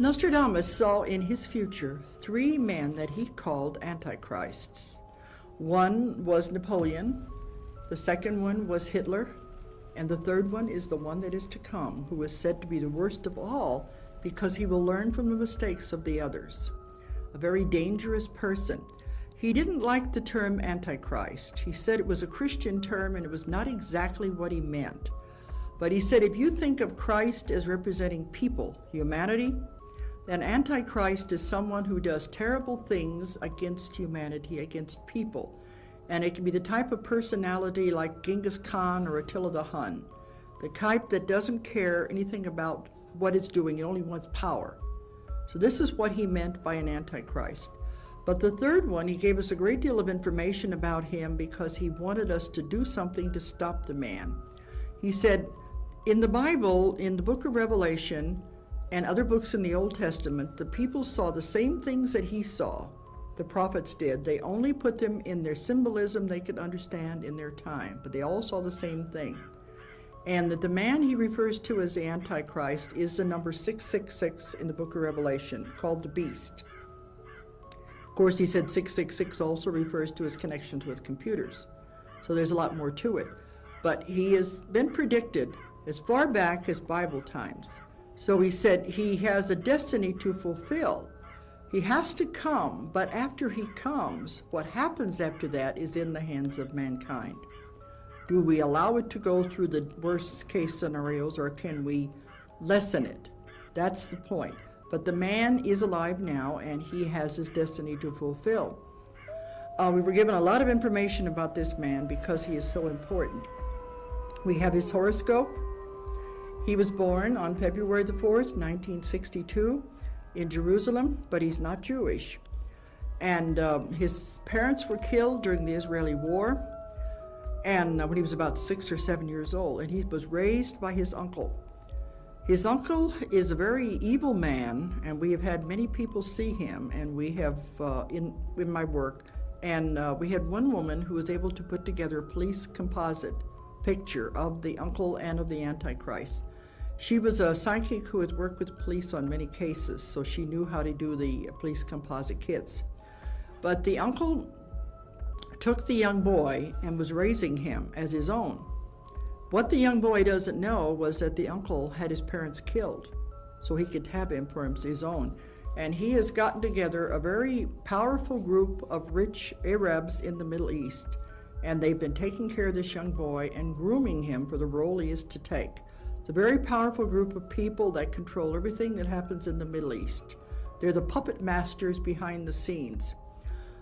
Nostradamus saw in his future three men that he called antichrists. One was Napoleon, the second one was Hitler, and the third one is the one that is to come, who is said to be the worst of all because he will learn from the mistakes of the others. A very dangerous person. He didn't like the term Antichrist. He said it was a Christian term and it was not exactly what he meant. But he said if you think of Christ as representing people, humanity, then Antichrist is someone who does terrible things against humanity, against people. And it can be the type of personality like Genghis Khan or Attila the Hun, the type that doesn't care anything about what it's doing, it only wants power. So this is what he meant by an Antichrist. But the third one, he gave us a great deal of information about him because he wanted us to do something to stop the man. He said, in the Bible, in the book of Revelation, and other books in the Old Testament, the people saw the same things that he saw, the prophets did. They only put them in their symbolism they could understand in their time, but they all saw the same thing. And the man he refers to as the Antichrist is the number 666 in the book of Revelation, called the beast. Of course, he said 666 also refers to his connections with computers. So there's a lot more to it. But he has been predicted as far back as Bible times. So he said he has a destiny to fulfill. He has to come, but after he comes, what happens after that is in the hands of mankind. Do we allow it to go through the worst case scenarios, or can we lessen it? That's the point. But the man is alive now, and he has his destiny to fulfill. We were given a lot of information about this man because he is so important. We have his horoscope. He was born on February the 4th, 1962 in Jerusalem, but he's not Jewish. And his parents were killed during the Israeli war, and when he was about 6 or 7 years old, and he was raised by his uncle. His uncle is a very evil man, and we have had many people see him, and we have, in my work, and we had one woman who was able to put together a police composite picture of the uncle and of the Antichrist. She was a psychic who had worked with police on many cases, so she knew how to do the police composite kits. But the uncle took the young boy and was raising him as his own. What the young boy doesn't know was that the uncle had his parents killed, so he could have him for his own. And he has gotten together a very powerful group of rich Arabs in the Middle East, and they've been taking care of this young boy and grooming him for the role he is to take. It's a very powerful group of people that control everything that happens in the Middle East. They're the puppet masters behind the scenes.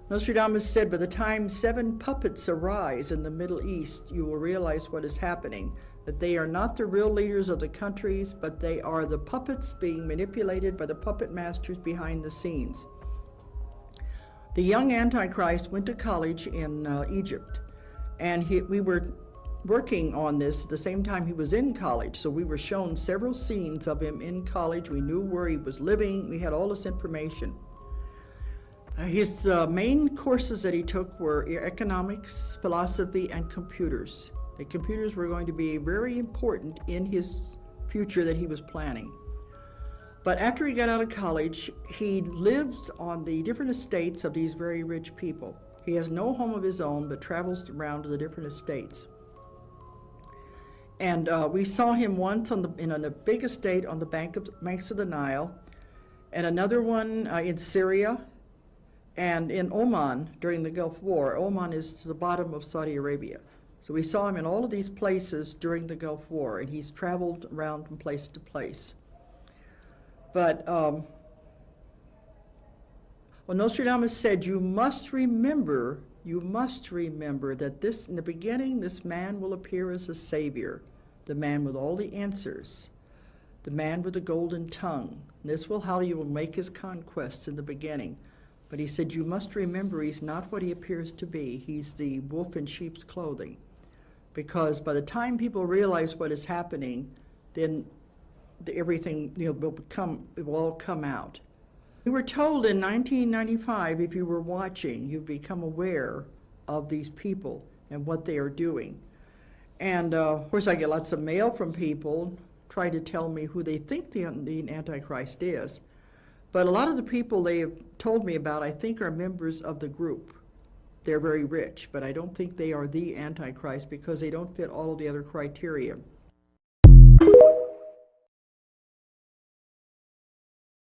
Nostradamus said, by the time 7 puppets arise in the Middle East, you will realize what is happening, that they are not the real leaders of the countries, but they are the puppets being manipulated by the puppet masters behind the scenes. The young Antichrist went to college in Egypt, and we were working on this at the same time he was in college, so we were shown several scenes of him in college. We knew where he was living. We had all this information. His main courses that he took were economics, philosophy, and computers. The computers were going to be very important in his future that he was planning. But after he got out of college, he lived on the different estates of these very rich people. He has no home of his own, but travels around to the different estates. And we saw him once in a big estate on the banks of the Nile, and another one in Syria, and in Oman during the Gulf War. Oman is to the bottom of Saudi Arabia. So we saw him in all of these places during the Gulf War, and he's traveled around from place to place. But well, Nostradamus said, you must remember that in the beginning, this man will appear as a savior, the man with all the answers, the man with the golden tongue. And this will how he will make his conquests in the beginning. But he said, you must remember he's not what he appears to be. He's the wolf in sheep's clothing. Because by the time people realize what is happening, then everything will all come out. We were told in 1995, if you were watching, you'd become aware of these people and what they are doing. And of course, I get lots of mail from people trying to tell me who they think the Antichrist is. But a lot of the people they have told me about, I think, are members of the group. They're very rich, but I don't think they are the Antichrist because they don't fit all of the other criteria.